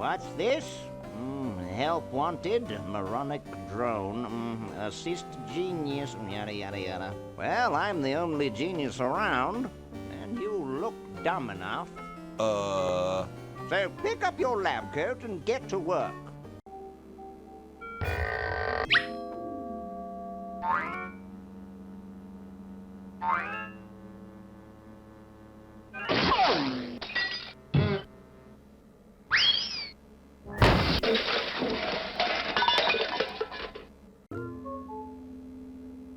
What's this? Help wanted, moronic drone, assist genius, yada yada yada. Well, I'm the only genius around, and you look dumb enough. So pick up your lab coat and get to work.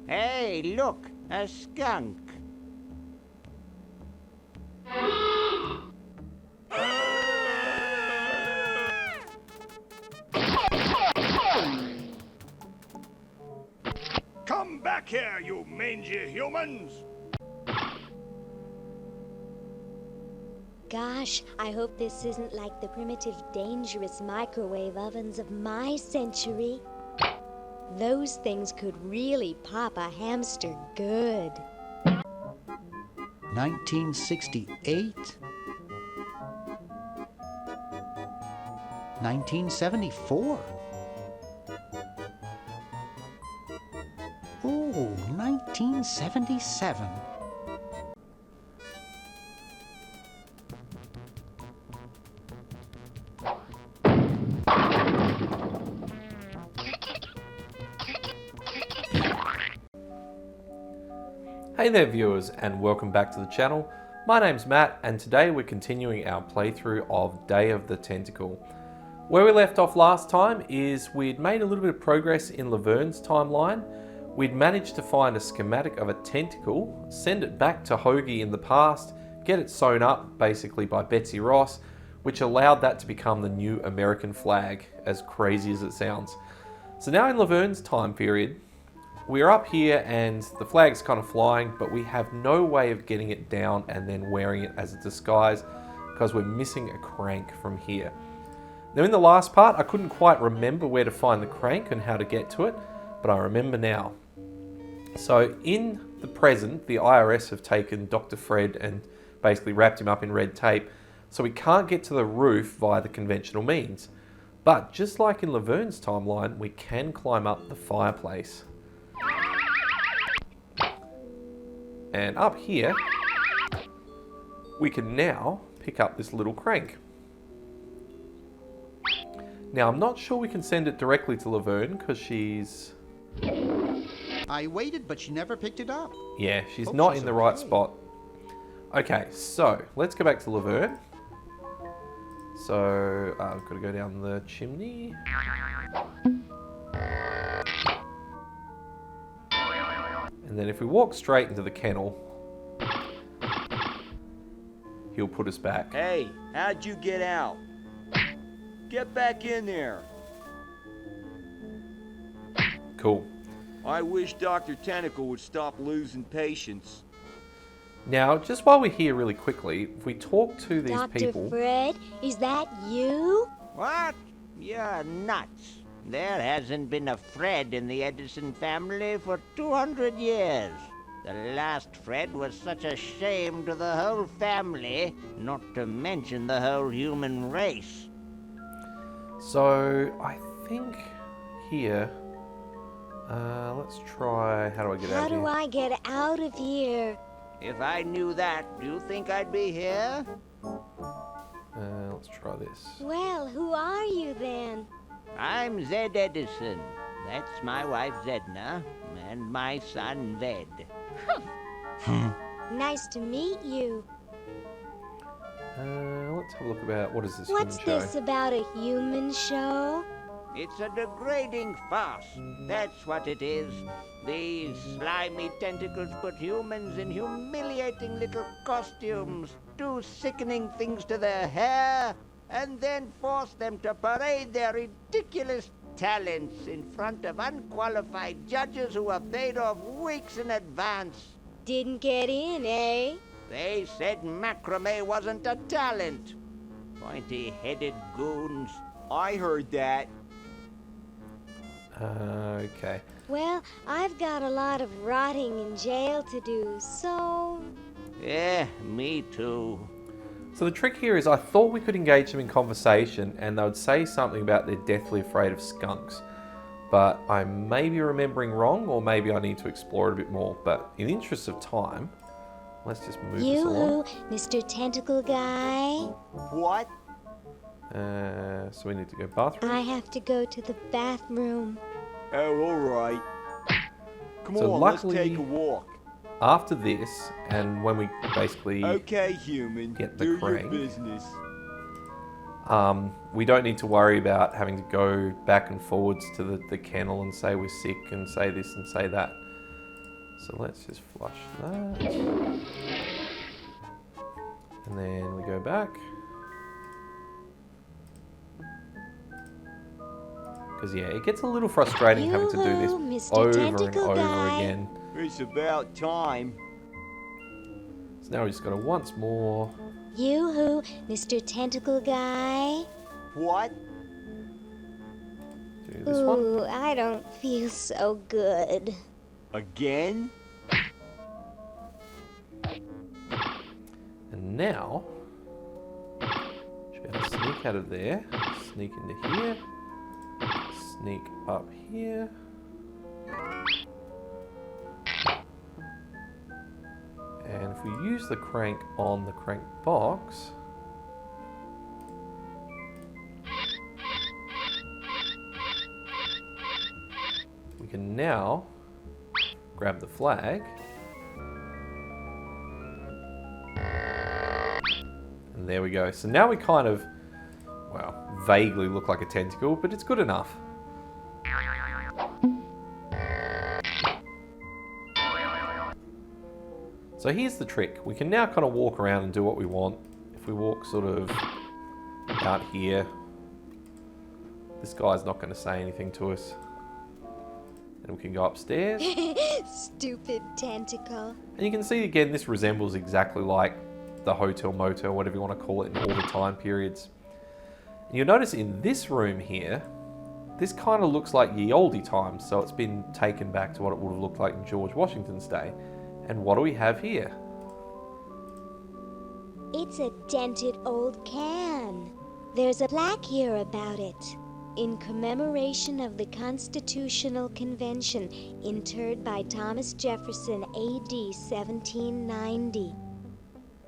Hey, look, a skunk. Come back here, you mangy humans! Gosh, I hope this isn't like the primitive, dangerous microwave ovens of my century. Those things could really pop a hamster good. 1968? 1974? Oh, 1977. Hey there viewers, and welcome back to the channel. My name's Matt, and today we're continuing our playthrough of Day of the Tentacle. Where we left off last time is we'd made a little bit of progress in Laverne's timeline. We'd managed to find a schematic of a tentacle, send it back to Hoagie in the past, get it sewn up basically by Betsy Ross, which allowed that to become the new American flag, as crazy as it sounds. So now in Laverne's time period, we're up here and the flag's kind of flying, but we have no way of getting it down and then wearing it as a disguise because we're missing a crank from here. Now in the last part, I couldn't quite remember where to find the crank and how to get to it, but I remember now. So in the present, the IRS have taken Dr. Fred and basically wrapped him up in red tape, so we can't get to the roof via the conventional means. But just like in Laverne's timeline, we can climb up the fireplace. And up here, we can now pick up this little crank. Now, I'm not sure we can send it directly to Laverne because she's... I waited, but she never picked it up. Yeah, she's not in the right spot. Okay, so let's go back to Laverne. So, I've got to go down the chimney. And then if we walk straight into the kennel, he'll put us back. Hey, how'd you get out? Get back in there. Cool. I wish Dr. Tentacle would stop losing patience. Now, just while we're here really quickly, if we talk to these people... Dr. Fred, is that you? What? You're nuts. There hasn't been a Fred in the Edison family for 200 years. The last Fred was such a shame to the whole family, not to mention the whole human race. So, I think here... let's try... How do I get out of here? How do I get out of here? If I knew that, do you think I'd be here? Let's try this. Well, who are you then? I'm Zed Edison. That's my wife Zedna, and my son Ved. Nice to meet you. Let's have a look about... What is this What's human this show? about a human show? It's a degrading farce. That's what it is. These slimy tentacles put humans in humiliating little costumes, do sickening things to their hair, and then force them to parade their ridiculous talents in front of unqualified judges who are paid off weeks in advance. Didn't get in, eh? They said macrame wasn't a talent. Pointy-headed goons. I heard that. Okay. Well, I've got a lot of rotting in jail to do, so... Yeah, me too. So the trick here is I thought we could engage them in conversation and they would say something about they're deathly afraid of skunks. But I may be remembering wrong, or maybe I need to explore it a bit more. But in the interest of time, let's just move this along. Mr. Tentacle Guy? What? So we need to go bathroom. I have to go to the bathroom. Oh, all right. Come So on, luckily- let's take a walk. After this, and when we basically Okay, human. get the Do crank. your business. we don't need to worry about having to go back and forwards to the kennel and say we're sick and say this and say that. So let's just flush that. And then we go back. Because yeah, it gets a little frustrating having to do this Yoo-hoo, Mr. over and Tentacle over Guy. again. It's about time. So now we just got to once more. Yoo-hoo, Mr. Tentacle Guy? What? Do this one. Ooh, I don't feel so good. Again? And now, should be able to sneak out of there, sneak into here, sneak up here. And if we use the crank on the crank box, we can now grab the flag. And there we go. So now we kind of, well, vaguely look like a tentacle, but it's good enough. So here's the trick. We can now kind of walk around and do what we want. If we walk sort of out here, this guy's not going to say anything to us. And we can go upstairs. Stupid tentacle. And you can see again, this resembles exactly like the hotel, motel, whatever you want to call it, in all the time periods. And you'll notice in this room here, this kind of looks like ye olde times. So it's been taken back to what it would have looked like in George Washington's day. And what do we have here? It's a dented old can. There's a plaque here about it. In commemoration of the Constitutional Convention, interred by Thomas Jefferson, A.D. 1790.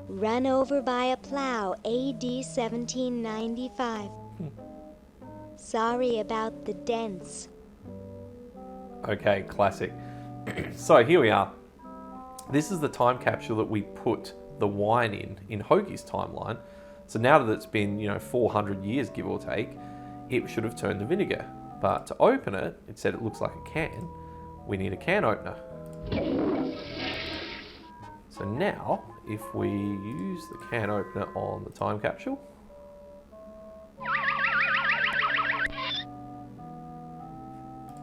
Run over by a plow, A.D. 1795. Sorry about the dents. Okay, classic. So here we are. This is the time capsule that we put the wine in Hoagie's timeline. So now that it's been, 400 years, give or take, it should have turned to vinegar. But to open it, it said it looks like a can. We need a can opener. So now, if we use the can opener on the time capsule,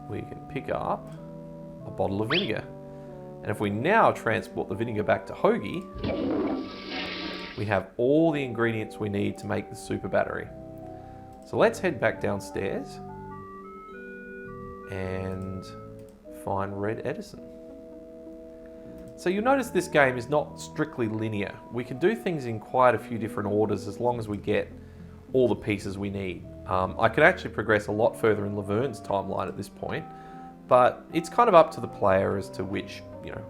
we can pick up a bottle of vinegar. And if we now transport the vinegar back to Hoagie, we have all the ingredients we need to make the super battery. So let's head back downstairs and find Red Edison. So you'll notice this game is not strictly linear. We can do things in quite a few different orders as long as we get all the pieces we need. I could actually progress a lot further in Laverne's timeline at this point, but it's kind of up to the player as to which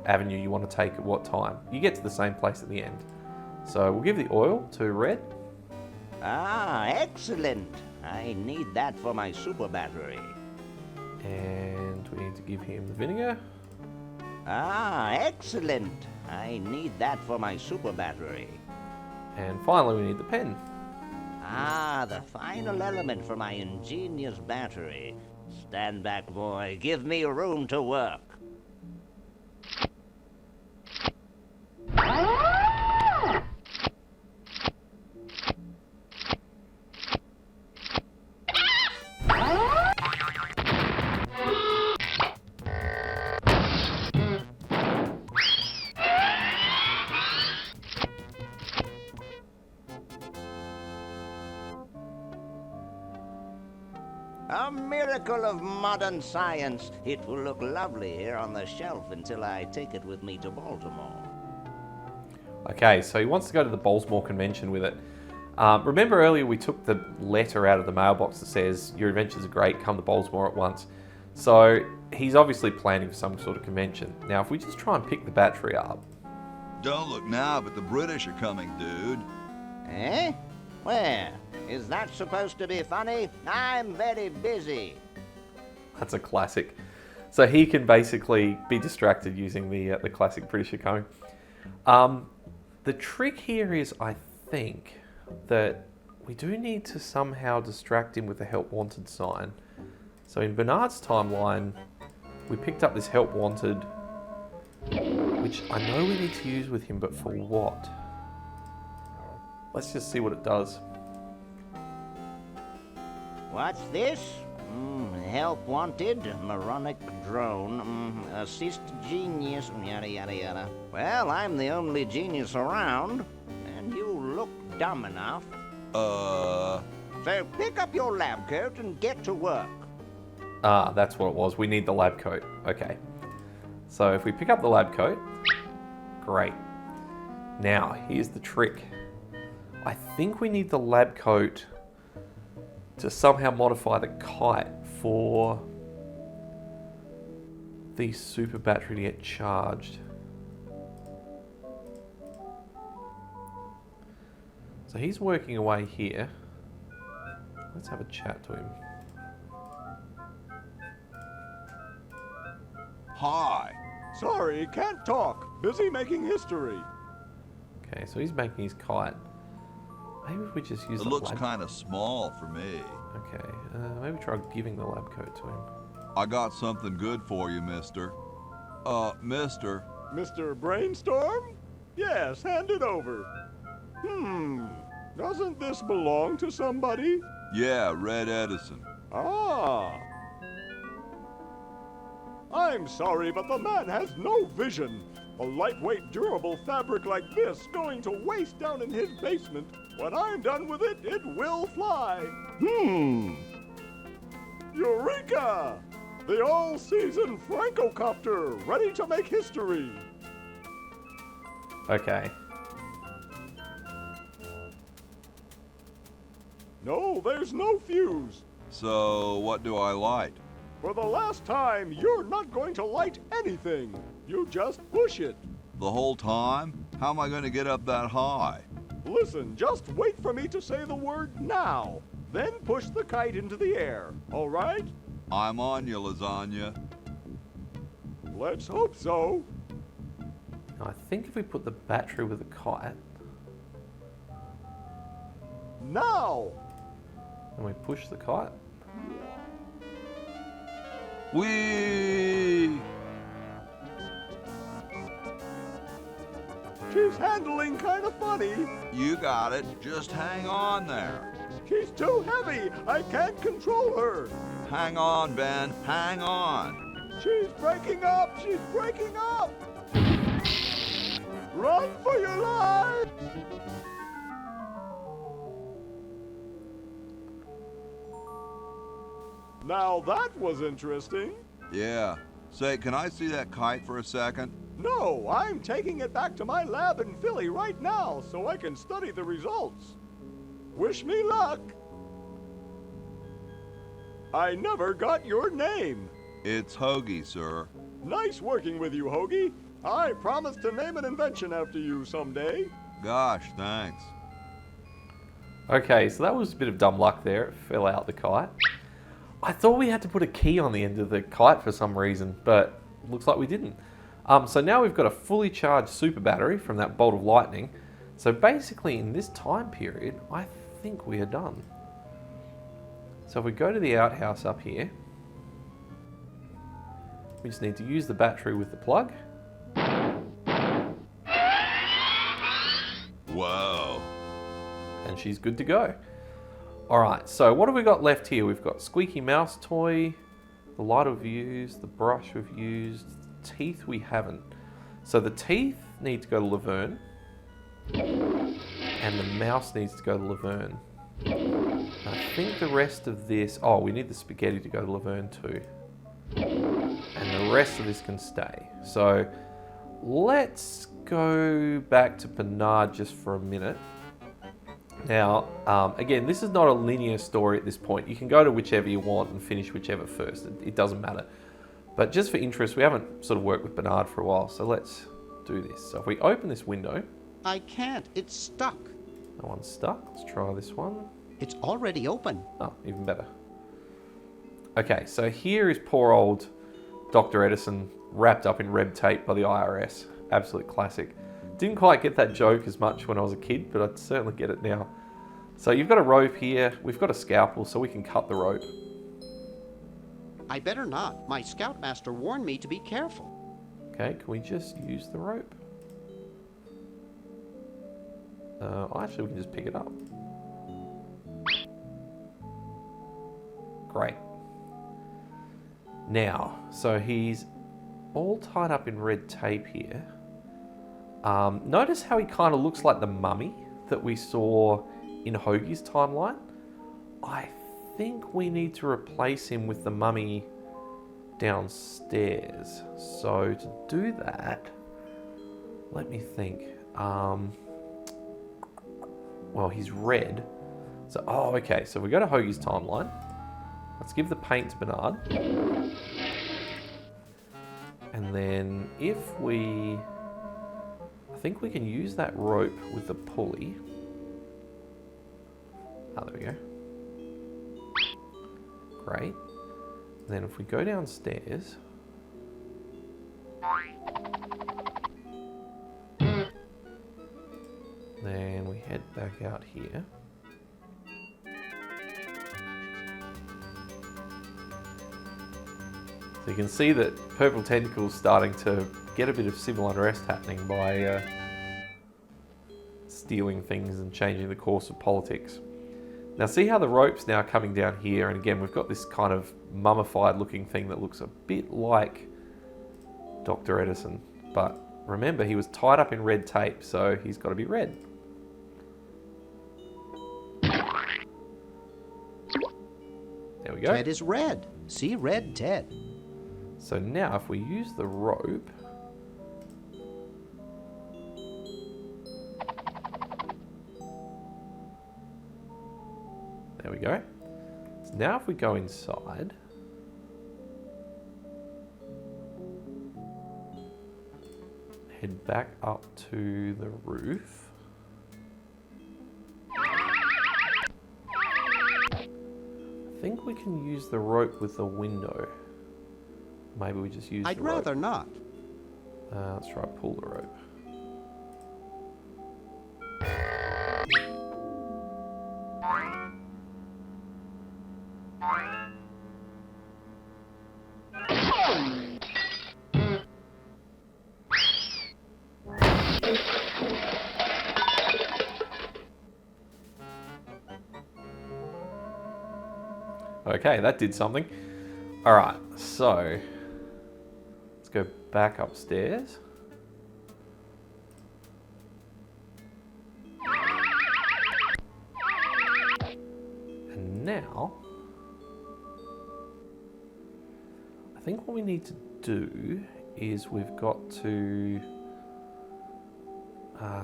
avenue you want to take at what time. You get to the same place at the end. So we'll give the oil to Red. Ah, excellent. I need that for my super battery. And we need to give him the vinegar. Ah, excellent. I need that for my super battery. And finally we need the pen. Ah, the final element for my ingenious battery. Stand back, boy. Give me room to work. A miracle of modern science. It will look lovely here on the shelf until I take it with me to Baltimore. Okay, so he wants to go to the Baltimore Convention with it. Remember earlier we took the letter out of the mailbox that says, your adventures are great, come to Bolesmore at once. So he's obviously planning for some sort of convention. Now if we just try and pick the battery up. Don't look now, but the British are coming, dude. Eh? Where? Is that supposed to be funny? I'm very busy. That's a classic. So he can basically be distracted using the classic British are coming. The trick here is, I think, that we do need to somehow distract him with the help wanted sign. So in Bernard's timeline, we picked up this help wanted, which I know we need to use with him, but for what? Let's just see what it does. What's this? Help wanted, moronic drone, assist genius, yada yada yada. Well, I'm the only genius around, and you look dumb enough. So pick up your lab coat and get to work. Ah, that's what it was. We need the lab coat. Okay. So if we pick up the lab coat, great. Now, here's the trick. I think we need the lab coat to somehow modify the kite for the super battery to get charged. So he's working away here. Let's have a chat to him. Hi. Sorry, can't talk. Busy making history. Okay, so he's making his kite. Maybe if we just use It the looks lab... kind of small for me. Okay, maybe try giving the lab coat to him. I got something good for you, mister. Mister. Mr. Brainstorm? Yes, hand it over. Doesn't this belong to somebody? Yeah, Red Edison. Ah. I'm sorry, but the man has no vision. A lightweight, durable fabric like this going to waste down in his basement. When I'm done with it, it will fly. Eureka! The all-season Francocopter, ready to make history. Okay. No, there's no fuse. So, what do I light? For the last time, you're not going to light anything. You just push it. The whole time? How am I going to get up that high? Listen, just wait for me to say the word now. Then push the kite into the air, all right? I'm on you, lasagna. Let's hope so. Now, I think if we put the battery with the kite, Now! and we push the kite, Whee! She's handling kind of funny. You got it. Just hang on there. She's too heavy. I can't control her. Hang on, Ben. Hang on. She's breaking up. She's breaking up. Run for your life. Now that was interesting. Yeah. Say, can I see that kite for a second? No, I'm taking it back to my lab in Philly right now so I can study the results. Wish me luck. I never got your name. It's Hoagie, sir. Nice working with you, Hoagie. I promise to name an invention after you someday. Gosh, thanks. Okay, so that was a bit of dumb luck there. It fell out the kite. I thought we had to put a key on the end of the kite for some reason, but looks like we didn't. So now we've got a fully charged super battery from that bolt of lightning. So basically in this time period, I think we are done. So if we go to the outhouse up here, we just need to use the battery with the plug. Whoa. And she's good to go. Alright, so what have we got left here? We've got Squeaky Mouse toy, the light we've used, the brush we've used, the teeth we haven't. So the teeth need to go to Laverne, and the mouse needs to go to Laverne. I think the rest of this, oh, we need the spaghetti to go to Laverne too. And the rest of this can stay. So let's go back to Bernard just for a minute. Now, again, this is not a linear story at this point. You can go to whichever you want and finish whichever first. It doesn't matter. But just for interest, we haven't sort of worked with Bernard for a while, so let's do this. So if we open this window... I can't. It's stuck. That one's stuck. Let's try this one. It's already open. Oh, even better. Okay, so here is poor old Dr. Edison wrapped up in red tape by the IRS. Absolute classic. Didn't quite get that joke as much when I was a kid, but I certainly get it now. So you've got a rope here. We've got a scalpel, so we can cut the rope. I better not. My scoutmaster warned me to be careful. Okay, can we just use the rope? Actually, we can just pick it up. Great. Now, so he's all tied up in red tape here. Notice how he kind of looks like the mummy that we saw in Hoagie's timeline. I think we need to replace him with the mummy downstairs. So to do that, let me think. Well, he's red. So, oh, okay. So we go to Hoagie's timeline. Let's give the paint to Bernard. And then if we... I think we can use that rope with the pulley. Oh, there we go. Great. Then if we go downstairs... Then we head back out here. So you can see that Purple Tentacle is starting to get a bit of civil unrest happening by stealing things and changing the course of politics. Now see how the rope's now coming down here, and again we've got this kind of mummified looking thing that looks a bit like Dr. Edison, but remember he was tied up in red tape, so he's got to be red. There we go. Ted is red. See, red Ted. So now if we use the rope, there we go. So now if we go inside, head back up to the roof. I think we can use the rope with the window. Maybe we just use I'd the rope. rather not. Let's try pull the rope. Okay, that did something. All right, so let's go back upstairs. And now, I think what we need to do is we've got to,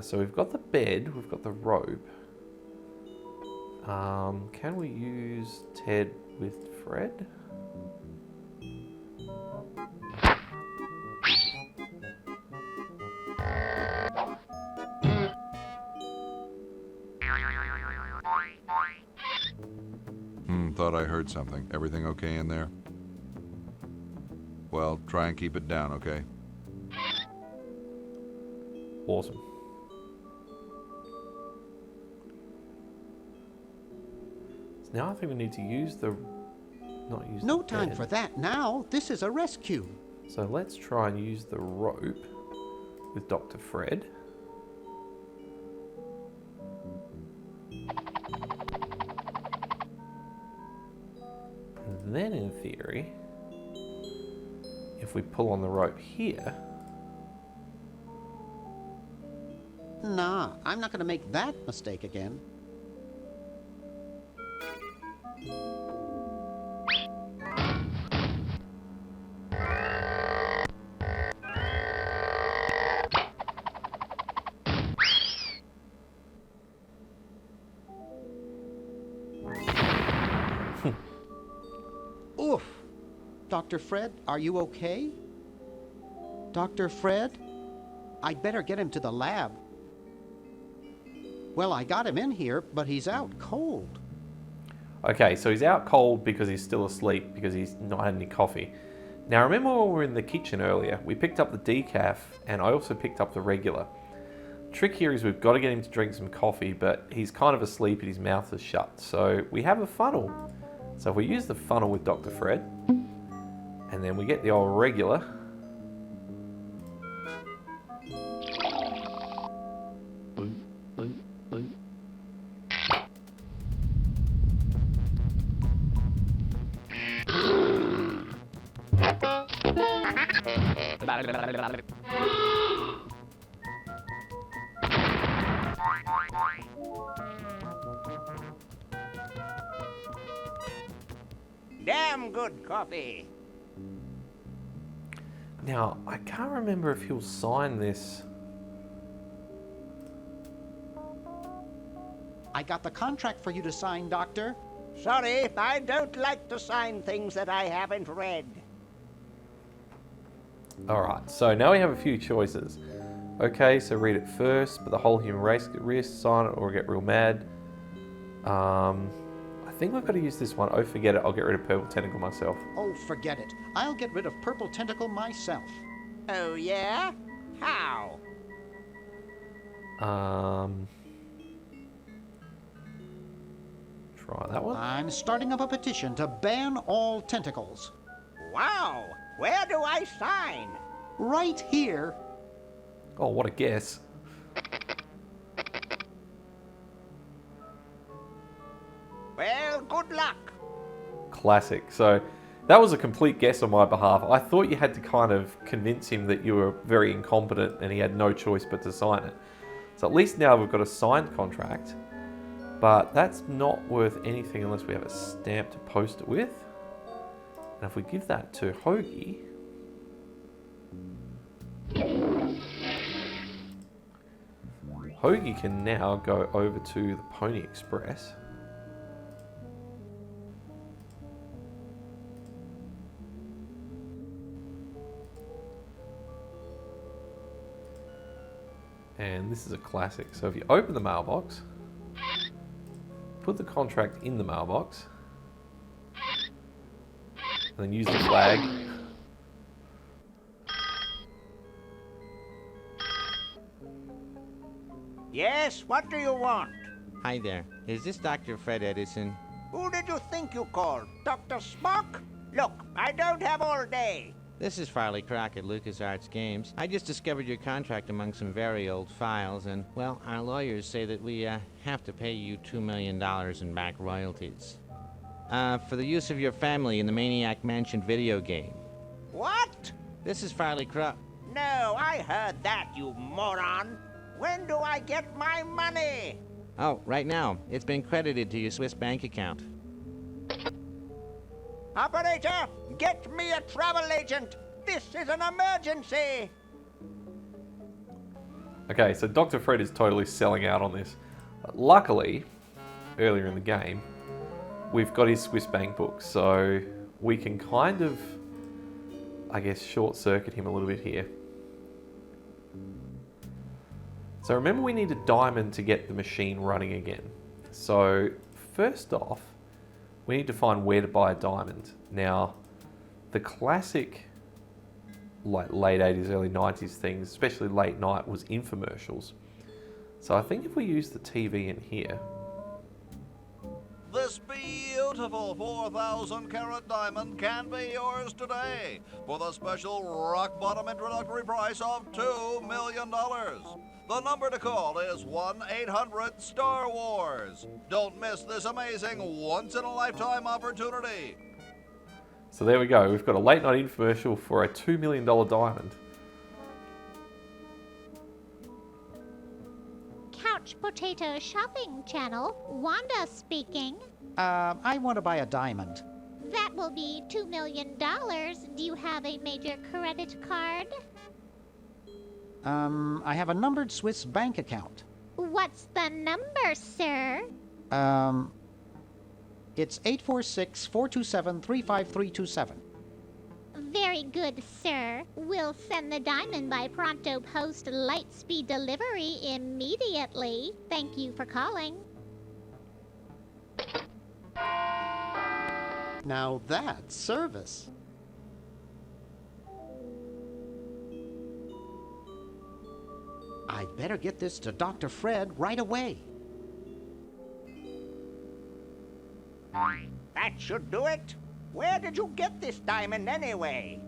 so we've got the bed, we've got the rope. Can we use Ted with Fred? Thought I heard something. Everything okay in there? Well, try and keep it down, okay? Awesome. So now I think we need to use the... No time for that now. This is a rescue. So let's try and use the rope with Dr. Fred. And then in theory, if we pull on the rope here... Nah, I'm not going to make that mistake again. Oof. Dr. Fred, are you okay? Dr. Fred? I'd better get him to the lab. Well, I got him in here, but he's out cold. Okay, so he's out cold because he's still asleep because he's not had any coffee. Now remember when we were in the kitchen earlier, we picked up the decaf and I also picked up the regular. Trick here is we've got to get him to drink some coffee, but he's kind of asleep and his mouth is shut. So we have a funnel. So if we use the funnel with Dr. Fred, and then we get the old regular. Damn good coffee. Now, I can't remember if he'll sign this. I got the contract for you to sign, Doctor. Sorry, I don't like to sign things that I haven't read. Alright, so now we have a few choices. Okay, so read it first, but the whole human race get risk, sign it or get real mad. I think we've got to use this one. Oh, forget it, I'll get rid of Purple Tentacle myself. Oh, forget it. I'll get rid of Purple Tentacle myself. Oh, yeah? How? Try that one. I'm starting up a petition to ban all tentacles. Wow! Where do I sign? Right here. Oh, what a guess. Well, good luck. Classic. So that was a complete guess on my behalf. I thought you had to kind of convince him that you were very incompetent and he had no choice but to sign it. So at least now we've got a signed contract, but that's not worth anything unless we have a stamp to post it with. And if we give that to Hoagie, Hoagie can now go over to the Pony Express. And this is a classic. So if you open the mailbox, put the contract in the mailbox, and then use the flag. Yes, what do you want? Hi there. Is this Dr. Fred Edison? Who did you think you called? Dr. Spock? Look, I don't have all day. This is Farley Crock at LucasArts Games. I just discovered your contract among some very old files, and, well, our lawyers say that we have to pay you $2 million in back royalties. For the use of your family in the Maniac Mansion video game. What? This is Farley Crock. No, I heard that, you moron. When do I get my money? Oh, right now. It's been credited to your Swiss bank account. Operator, get me a travel agent. This is an emergency. Okay, so Dr. Fred is totally selling out on this. Luckily, earlier in the game, we've got his Swiss bank book, so we can kind of, I guess, short-circuit him a little bit here. So remember, we need a diamond to get the machine running again. So first off, we need to find where to buy a diamond. Now, the classic like late 80s, early 90s things, especially late night, was infomercials. So I think if we use the TV in here. This beautiful 4,000 carat diamond can be yours today for the special rock bottom introductory price of $2 million. The number to call is 1-800-STAR-WARS. Don't miss this amazing once-in-a-lifetime opportunity. So there we go. We've got a late night infomercial for a $2 million diamond. Couch Potato Shopping Channel, Wanda speaking. I want to buy a diamond. That will be $2 million. Do you have a major credit card? I have a numbered Swiss bank account. What's the number, sir? It's 846-427-35327. Very good, sir. We'll send the diamond by pronto post lightspeed delivery immediately. Thank you for calling. Now that's service. I'd better get this to Dr. Fred right away. That should do it. Where did you get this diamond anyway?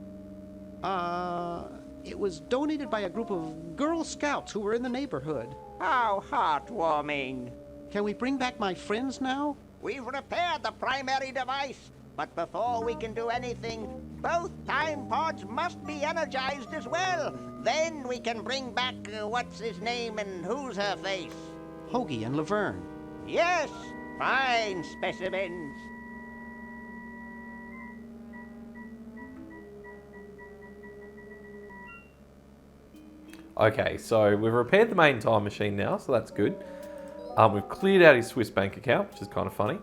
It was donated by a group of Girl Scouts who were in the neighborhood. How heartwarming. Can we bring back my friends now? We've repaired the primary device, but before we can do anything, both time pods must be energized as well. Then we can bring back what's his name and who's her face. Hoagie and Laverne. Yes, fine specimens. Okay, so we've repaired the main time machine now, so that's good. We've cleared out his Swiss bank account, which is kind of funny.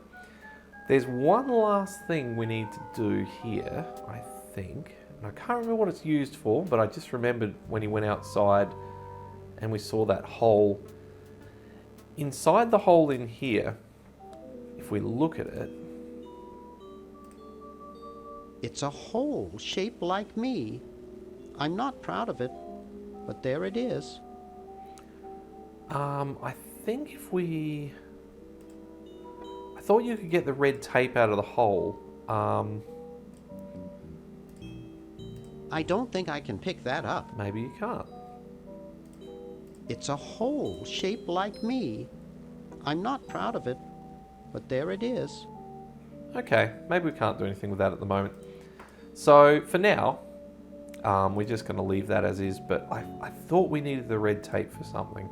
There's one last thing we need to do here, I think. And I can't remember what it's used for, but I just remembered when he went outside and we saw that hole. Inside the hole in here, if we look at it, It's a hole shaped like me. I'm not proud of it, but there it is. I think if we... I thought you could get the red tape out of the hole. I don't think I can pick that up. Maybe you can't. It's a hole shaped like me. I'm not proud of it, but there it is. Okay, maybe we can't do anything with that at the moment. So for now, we're just going to leave that as is, but I thought we needed the red tape for something.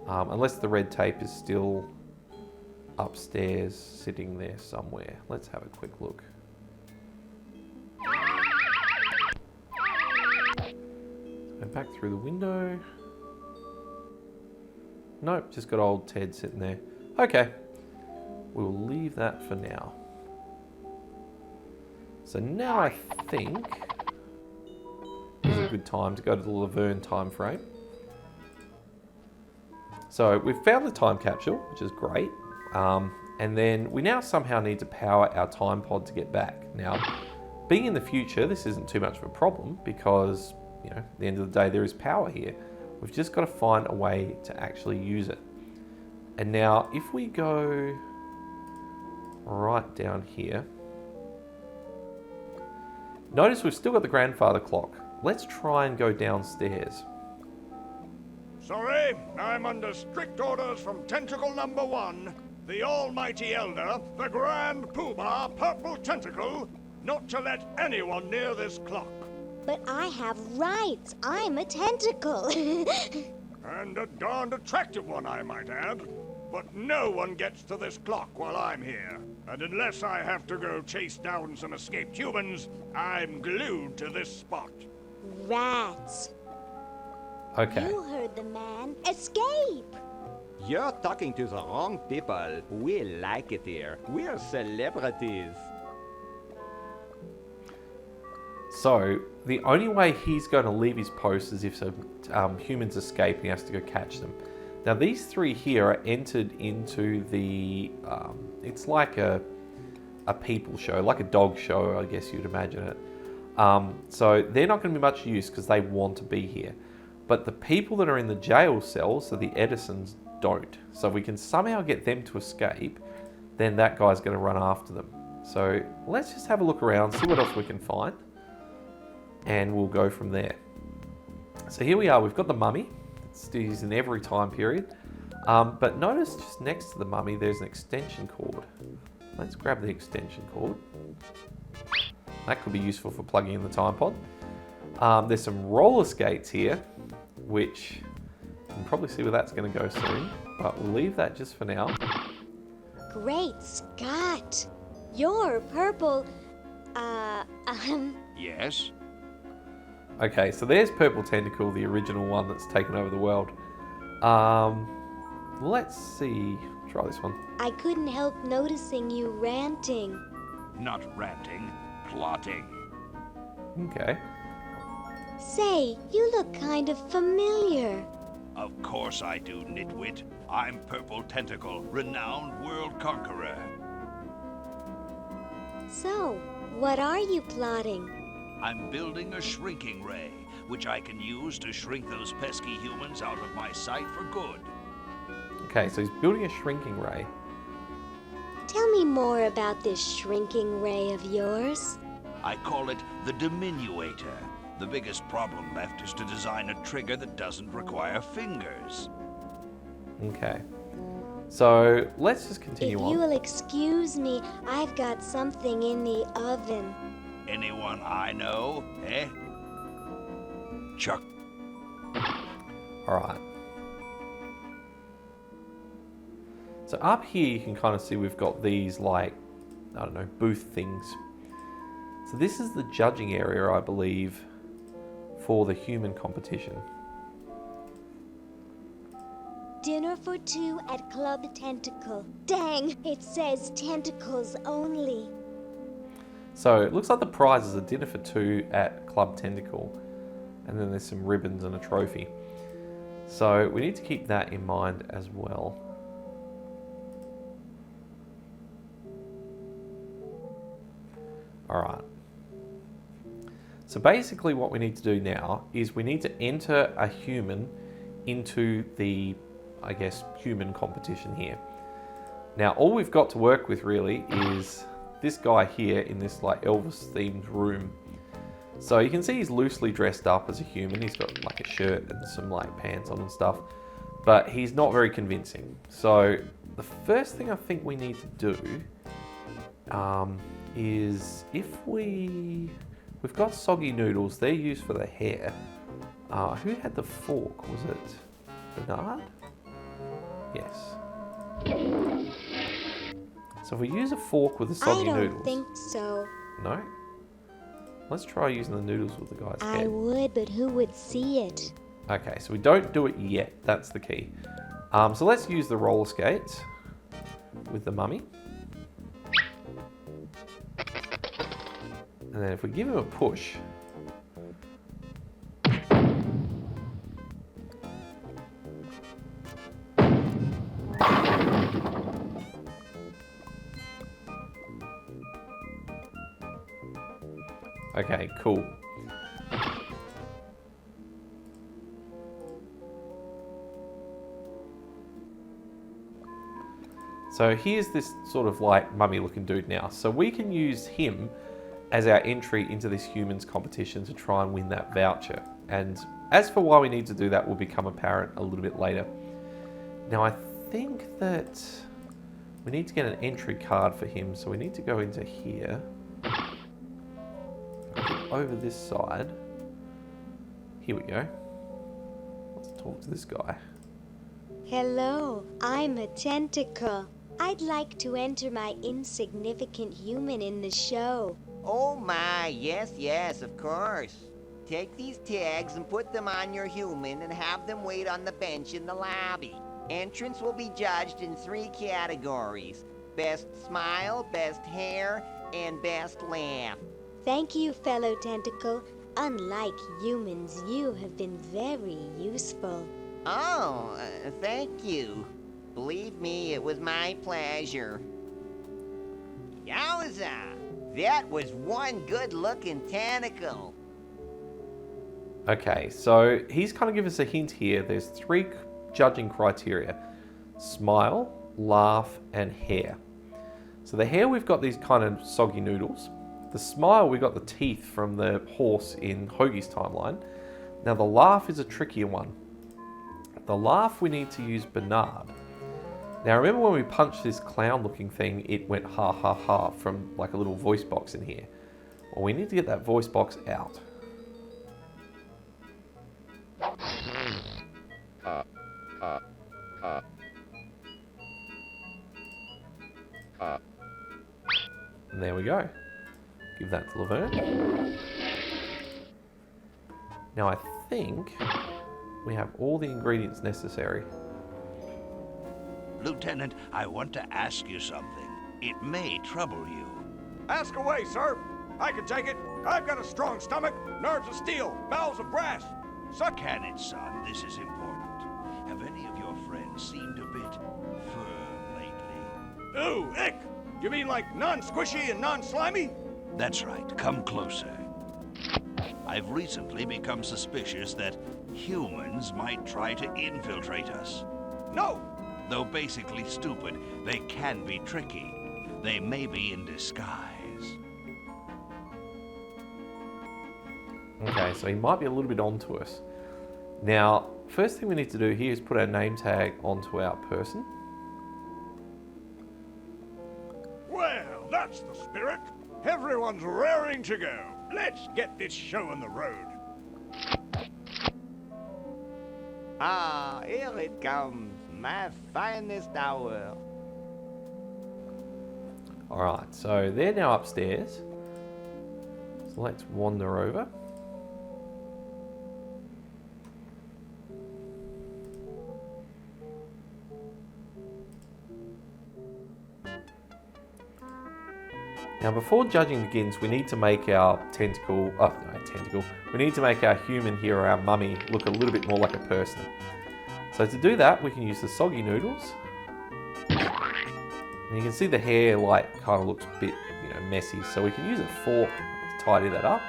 Unless the red tape is still upstairs, sitting there somewhere. Let's have a quick look. Go back through the window. Nope, just got old Ted sitting there. Okay, we'll leave that for now. So now I think is a good time to go to the Laverne time frame. So we've found the time capsule, which is great. And then we now somehow need to power our time pod to get back. Now, being in the future, this isn't too much of a problem because, you know, at the end of the day, there is power here. We've just got to find a way to actually use it. And now if we go right down here, notice we've still got the grandfather clock. Let's try and go downstairs. Sorry, I'm under strict orders from Tentacle Number 1, the Almighty Elder, the Grand Poobah, Purple Tentacle, not to let anyone near this clock. But I have rights. I'm a tentacle. And a darned attractive one, I might add. But no one gets to this clock while I'm here. And unless I have to go chase down some escaped humans, I'm glued to this spot. Rats. Okay. You heard the man. Escape! You're talking to the wrong people. We like it here. We're celebrities. So the only way he's going to leave his post is if some humans escape and he has to go catch them. Now these three here are entered into the, it's like a people show, like a dog show, I guess you'd imagine it. So they're not going to be much use because they want to be here. But the people that are in the jail cells, so the Edisons, don't. So if we can somehow get them to escape, then that guy's going to run after them. So let's just have a look around, see what else we can find. And we'll go from there. So here we are, we've got the mummy. It's used in every time period. But notice just next to the mummy, there's an extension cord. Let's grab the extension cord. That could be useful for plugging in the time pod. There's some roller skates here, which you can probably see where that's going to go soon. But we'll leave that just for now. Great Scott! You're purple. Yes? Okay, so there's Purple Tentacle, the original one that's taken over the world. Let's see. Try this one. I couldn't help noticing you ranting. Not ranting, plotting. Okay. Say, you look kind of familiar. Of course I do, nitwit. I'm Purple Tentacle, renowned world conqueror. So, what are you plotting? I'm building a shrinking ray, which I can use to shrink those pesky humans out of my sight for good. Okay, so he's building a shrinking ray. Tell me more about this shrinking ray of yours. I call it the diminuator. The biggest problem left is to design a trigger that doesn't require fingers. Okay. So let's just continue If on. you will excuse me, I've got something in the oven. Anyone I know, eh? Chuck. Alright. So up here you can kind of see we've got these like, I don't know, booth things. So this is the judging area, I believe, for the human competition. Dinner for two at Club Tentacle. Dang, it says tentacles only. So it looks like the prize is a dinner for two at Club Tentacle. And then there's some ribbons and a trophy. So we need to keep that in mind as well. Alright. So basically what we need to do now is we need to enter a human into the, I guess, human competition here. Now all we've got to work with really is this guy here in this like Elvis themed room. So you can see he's loosely dressed up as a human. He's got like a shirt and some like pants on and stuff, but he's not very convincing. So the first thing I think we need to do is if we've got soggy noodles, they're used for the hair. Who had the fork? Was it Bernard? Yes. So if we use a fork with the soggy I don't noodles. think so. No? Let's try using the noodles with the guy's I head. would, but who would see it? Okay, so we don't do it yet. That's the key. So let's use the roller skates with the mummy. And then if we give him a push. Okay, cool. So here's this sort of like mummy looking dude now. So we can use him as our entry into this humans competition to try and win that voucher. And as for why we need to do that will become apparent a little bit later. Now I think that we need to get an entry card for him. So we need to go into here. Over this side. Here we go. Let's talk to this guy. Hello, I'm a tentacle. I'd like to enter my insignificant human in the show. Oh my, yes, of course. Take these tags and put them on your human and have them wait on the bench in the lobby. Entrance will be judged in 3 categories. Best smile, best hair, and best laugh. Thank you, fellow tentacle. Unlike humans, you have been very useful. Oh, thank you. Believe me, it was my pleasure. Yowza! That was one good-looking tentacle. Okay, so he's kind of given us a hint here. There's 3 judging criteria. Smile, laugh, and hair. So the hair, we've got these kind of soggy noodles. The smile, we got the teeth from the horse in Hoagie's timeline. Now the laugh is a trickier one. The laugh, we need to use Bernard. Now remember when we punched this clown looking thing, it went ha ha ha from like a little voice box in here. Well, we need to get that voice box out. And there we go. Give that to Laverne. Now I think we have all the ingredients necessary. Lieutenant, I want to ask you something. It may trouble you. Ask away, sir. I can take it. I've got a strong stomach, nerves of steel, bowels of brass. Suck can it, son. This is important. Have any of your friends seemed a bit firm lately? Ooh, ick! You mean like non-squishy and non-slimy? That's right. Come closer. I've recently become suspicious that humans might try to infiltrate us. No! Though basically stupid, they can be tricky. They may be in disguise. Okay, so he might be a little bit onto us. Now, first thing we need to do here is put our name tag onto our person. Well, that's the spirit. Everyone's raring to go. Let's get this show on the road. Ah, here it comes, my finest hour. Alright, so they're now upstairs. So let's wander over. Now before judging begins, we need to make our tentacle, we need to make our human here, or our mummy, look a little bit more like a person. So to do that, we can use the soggy noodles. And you can see the hair kind of looks a bit, messy. So we can use a fork to tidy that up.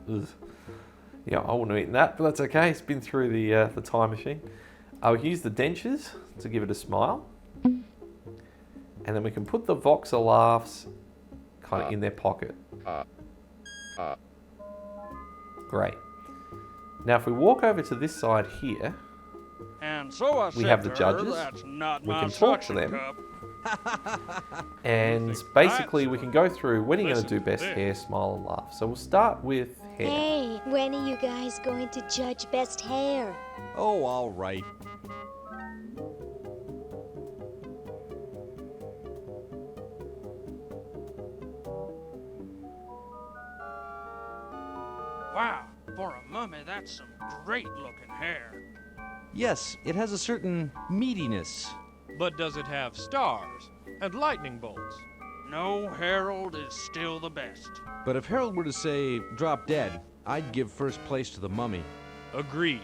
Ugh. Yeah, I wouldn't have eaten that, but that's okay. It's been through the time machine. We can use the dentures to give it a smile. And then we can put the Voxer laughs kind of in their pocket. Great. Now if we walk over to this side here, and so we have the judges. We can talk to them. And basically we can go through, when are you going to do best hair, smile and laugh? So we'll start with hair. Hey, when are you guys going to judge best hair? Oh, all right. Wow, for a mummy, that's some great-looking hair. Yes, it has a certain meatiness. But does it have stars and lightning bolts? No, Harold is still the best. But if Harold were to say, drop dead, I'd give first place to the mummy. Agreed.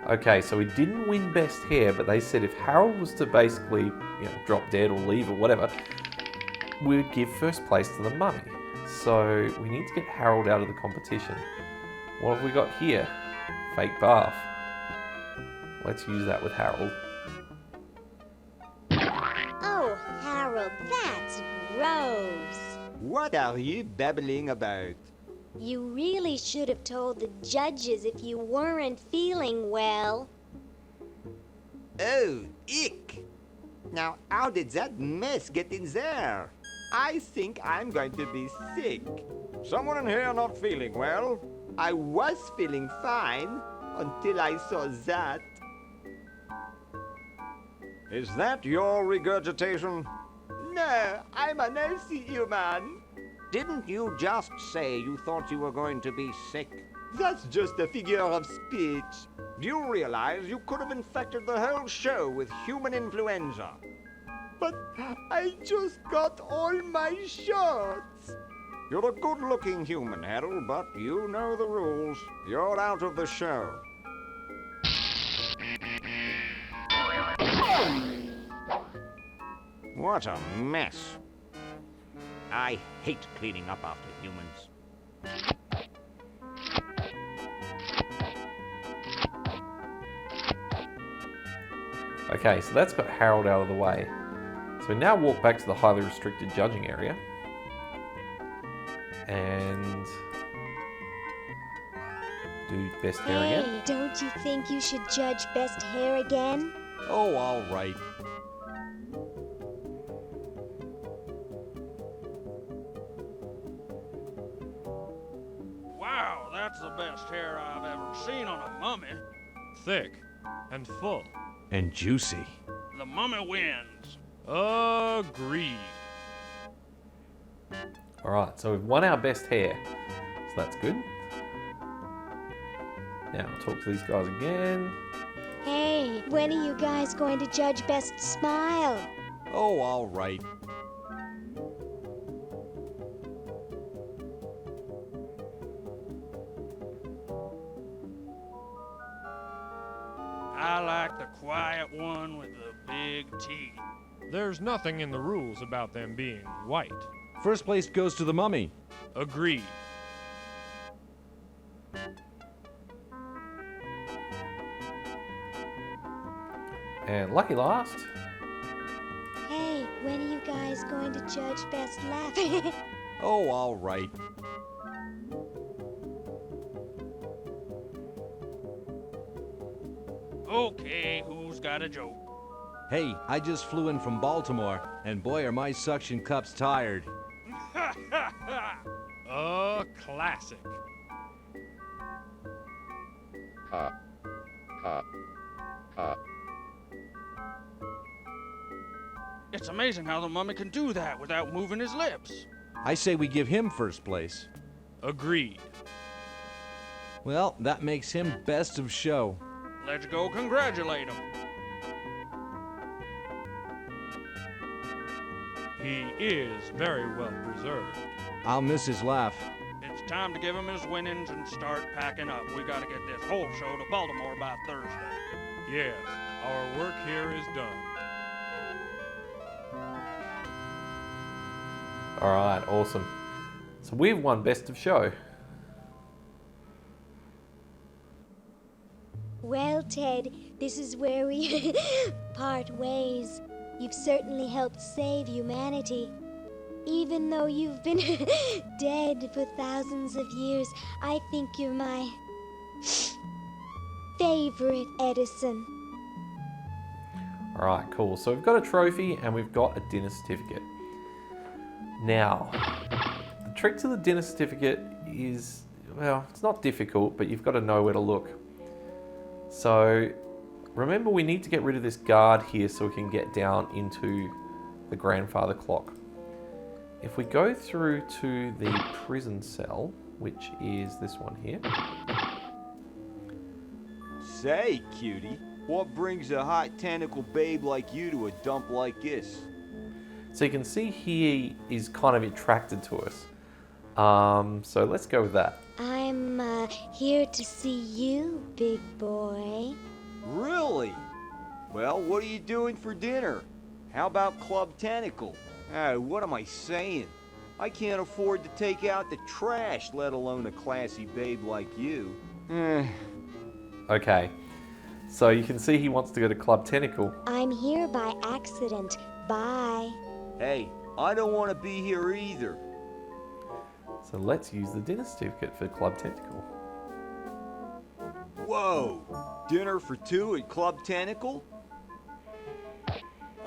Okay, so we didn't win best hair, but they said if Harold was to basically, drop dead or leave or whatever, we would give first place to the mummy. So we need to get Harold out of the competition. What have we got here? Fake bath. Let's use that with Harold. Oh, Harold, that's gross. What are you babbling about? You really should have told the judges if you weren't feeling well. Oh, ick! Now, how did that mess get in there? I think I'm going to be sick. Someone in here not feeling well? I was feeling fine until I saw that. Is that your regurgitation? No, I'm an healthy human. Didn't you just say you thought you were going to be sick? That's just a figure of speech. Do you realize you could have infected the whole show with human influenza? But I just got all my shots. You're a good-looking human, Harold, but you know the rules. You're out of the show. What a mess. I hate cleaning up after humans. Okay, so that's got Harold out of the way. So we now walk back to the highly restricted judging area. And do best hair again. Hey, don't you think you should judge best hair again? Oh, all right. Wow, that's the best hair I've ever seen on a mummy. Thick and full. And juicy. The mummy wins. Agreed. Alright, so we've won our best hair. So that's good. Now I'll talk to these guys again. Hey, when are you guys going to judge Best Smile? Oh, all right. I like the quiet one with the big teeth. There's nothing in the rules about them being white. First place goes to the mummy. Agreed. And lucky last. Hey, when are you guys going to judge Best Laugh? Oh, all right. Okay, who's got a joke? Hey, I just flew in from Baltimore, and boy are my suction cups tired. A classic. It's amazing how the mummy can do that without moving his lips. I say we give him first place. Agreed. Well, that makes him best of show. Let's go congratulate him. He is very well preserved. I'll miss his laugh. It's time to give him his winnings and start packing up. We gotta get this whole show to Baltimore by Thursday. Yes, our work here is done. Alright, awesome. So we've won best of show. Well, Ted, this is where we part ways. You've certainly helped save humanity. Even though you've been dead for thousands of years, I think you're my favorite Edison. Alright, cool. So we've got a trophy and we've got a dinner certificate. Now, the trick to the dinner certificate is, well, it's not difficult, but you've got to know where to look. So, remember we need to get rid of this guard here so we can get down into the grandfather clock. If we go through to the prison cell, which is this one here. Say, cutie, what brings a hot tentacle babe like you to a dump like this? So you can see he is kind of attracted to us. So let's go with that. I'm here to see you, big boy. Really? Well, what are you doing for dinner? How about Club Tentacle? Oh, what am I saying? I can't afford to take out the trash, let alone a classy babe like you. Okay, so you can see he wants to go to Club Tentacle. I'm here by accident. Bye. Hey, I don't want to be here either. So let's use the dinner certificate for Club Tentacle. Whoa! Dinner for two at Club Tentacle?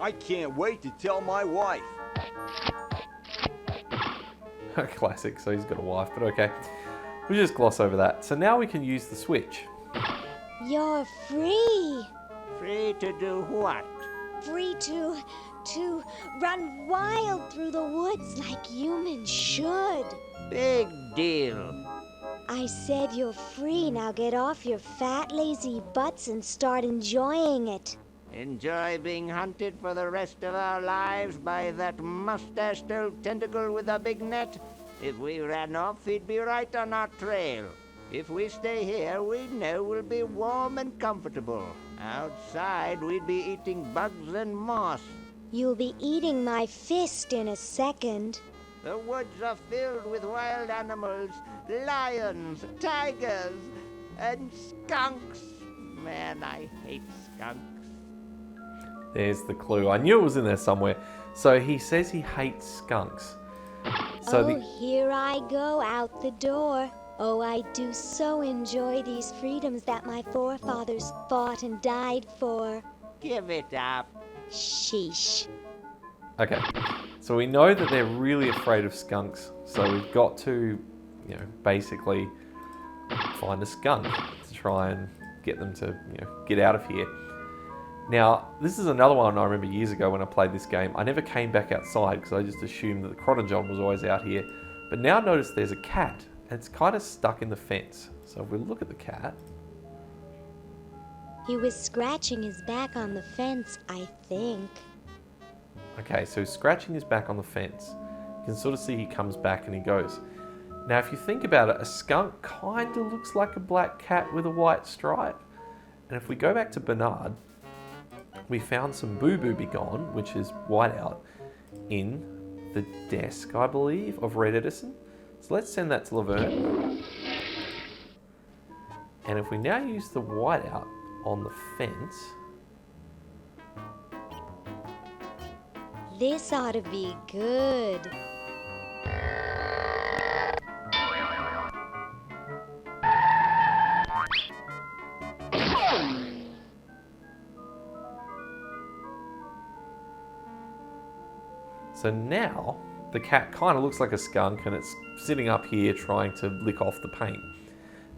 I can't wait to tell my wife. Classic, so he's got a wife, but okay. We'll just gloss over that. So now we can use the switch. You're free. Free to do what? Free to run wild through the woods like humans should. Big deal. I said you're free. Now get off your fat, lazy butts and start enjoying it. Enjoy being hunted for the rest of our lives by that mustached old tentacle with a big net? If we ran off, he'd be right on our trail. If we stay here, we know we'll be warm and comfortable. Outside, we'd be eating bugs and moss. You'll be eating my fist in a second. The woods are filled with wild animals, lions, tigers, and skunks. Man, I hate skunks. There's the clue. I knew it was in there somewhere. So he says he hates skunks. So Here I go out the door. Oh, I do so enjoy these freedoms that my forefathers fought and died for. Give it up. Sheesh. Okay, so we know that they're really afraid of skunks. So we've got to, basically find a skunk to try and get them to, get out of here. Now, this is another one I remember years ago when I played this game. I never came back outside because I just assumed that the chronojohn was always out here. But now notice there's a cat, and it's kind of stuck in the fence. So if we look at the cat... He was scratching his back on the fence, I think. Okay, so he's scratching his back on the fence. You can sort of see he comes back and he goes. Now, if you think about it, a skunk kind of looks like a black cat with a white stripe. And if we go back to Bernard, we found some Boo Boo Be Gone, which is whiteout, in the desk, I believe, of Red Edison. So let's send that to Laverne. And if we now use the whiteout on the fence... This ought to be good. So now, the cat kind of looks like a skunk and it's sitting up here trying to lick off the paint.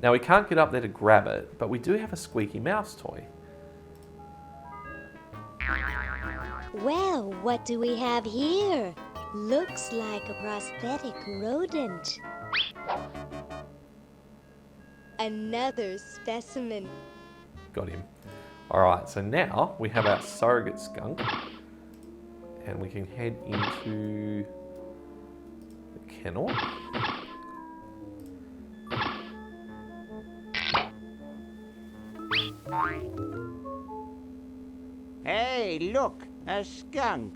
Now we can't get up there to grab it, but we do have a squeaky mouse toy. Well, what do we have here? Looks like a prosthetic rodent. Another specimen. Got him. Alright, so now we have our surrogate skunk. And we can head into the kennel. Hey, look, a skunk.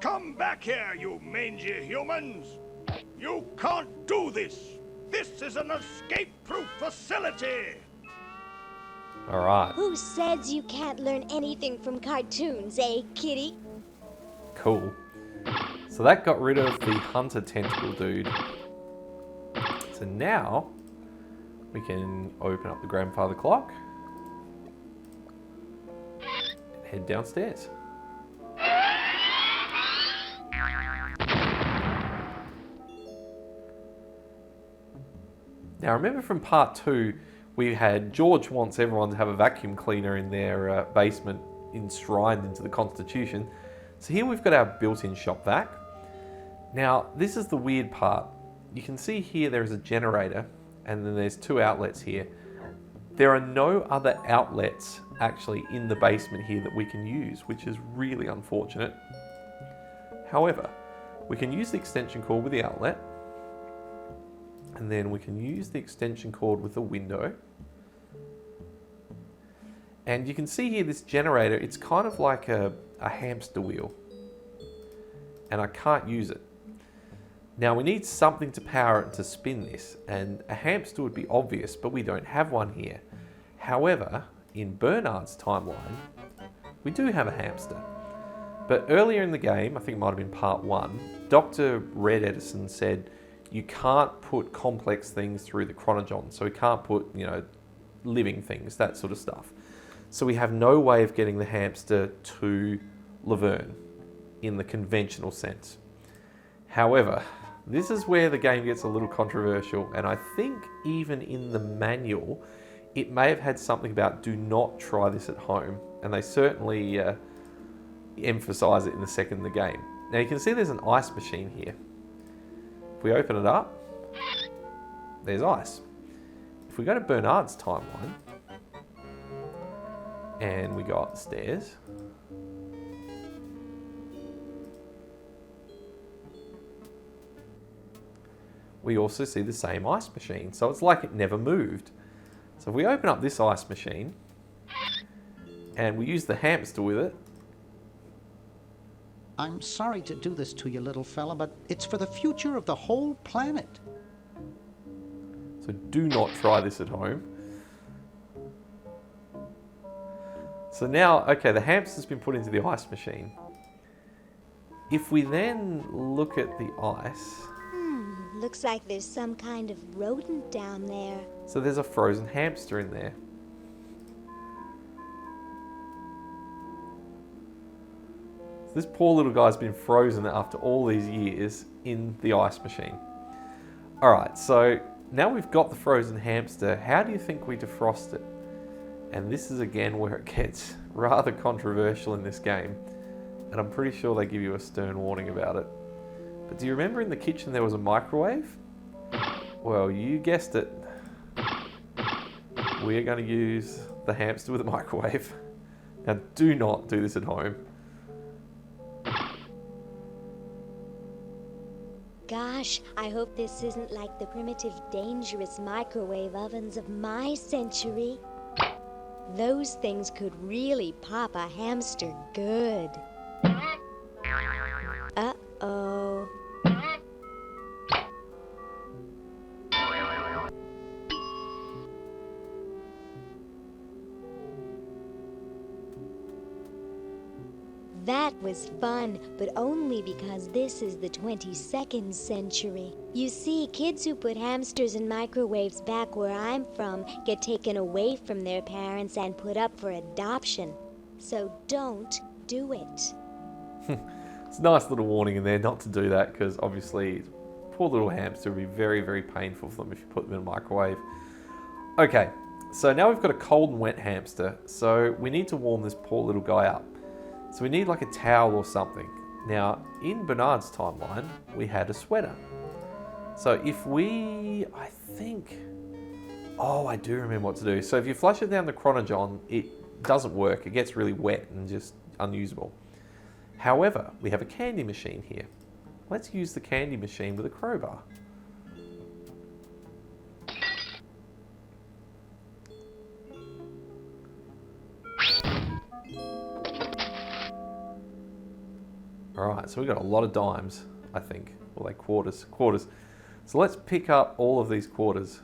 Come back here, you mangy humans! You can't do this! This is an escape-proof facility! Alright. Who says you can't learn anything from cartoons, eh, kitty? Cool. So that got rid of the hunter tentacle dude. So now we can open up the grandfather clock and head downstairs. Now remember from part 2, we had George wants everyone to have a vacuum cleaner in their basement enshrined into the Constitution. So here we've got our built-in shop vac. Now this is the weird part. You can see here there is a generator and then there's 2 outlets here. There are no other outlets actually in the basement here that we can use, which is really unfortunate. However, we can use the extension cord with the outlet. And then we can use the extension cord with the window. And you can see here this generator, it's kind of like a hamster wheel. And I can't use it. Now we need something to power it to spin this. And a hamster would be obvious, but we don't have one here. However, in Bernard's timeline, we do have a hamster. But earlier in the game, I think it might have been part 1, Dr. Red Edison said, you can't put complex things through the chronojohn. So we can't put, living things, that sort of stuff. So we have no way of getting the hamster to Laverne in the conventional sense. However, this is where the game gets a little controversial. And I think even in the manual, it may have had something about do not try this at home. And they certainly emphasize it in the second in the game. Now you can see there's an ice machine here. If we open it up, there's ice. If we go to Bernard's timeline, and we go up the stairs, we also see the same ice machine. So it's like it never moved. So if we open up this ice machine, and we use the hamster with it, I'm sorry to do this to you, little fella, but it's for the future of the whole planet. so do not try this at home. So now, okay, the hamster's been put into the ice machine. If we then look at the ice... Looks like there's some kind of rodent down there. So there's a frozen hamster in there. So this poor little guy's been frozen after all these years in the ice machine. Alright, so now we've got the frozen hamster, how do you think we defrost it? And this is again where it gets rather controversial in this game. And I'm pretty sure they give you a stern warning about it. But do you remember in the kitchen there was a microwave? Well, you guessed it. We are going to use the hamster with a microwave. Now do not do this at home. Gosh, I hope this isn't like the primitive, dangerous microwave ovens of my century. Those things could really pop a hamster good. Uh-oh. That was fun, but only because this is the 22nd century. You see, kids who put hamsters in microwaves back where I'm from get taken away from their parents and put up for adoption. So don't do it. It's a nice little warning in there not to do that, because obviously poor little hamster would be very, very painful for them if you put them in a microwave. Okay, so now we've got a cold and wet hamster, so we need to warm this poor little guy up. So we need like a towel or something. Now, in Bernard's timeline, we had a sweater. So if we, I think, oh, I do remember what to do. So if you flush it down the chronojohn, it doesn't work. It gets really wet and just unusable. However, we have a candy machine here. Let's use the candy machine with a crowbar. Alright, so we've got a lot of dimes, I think. Or like quarters. So let's pick up all of these quarters.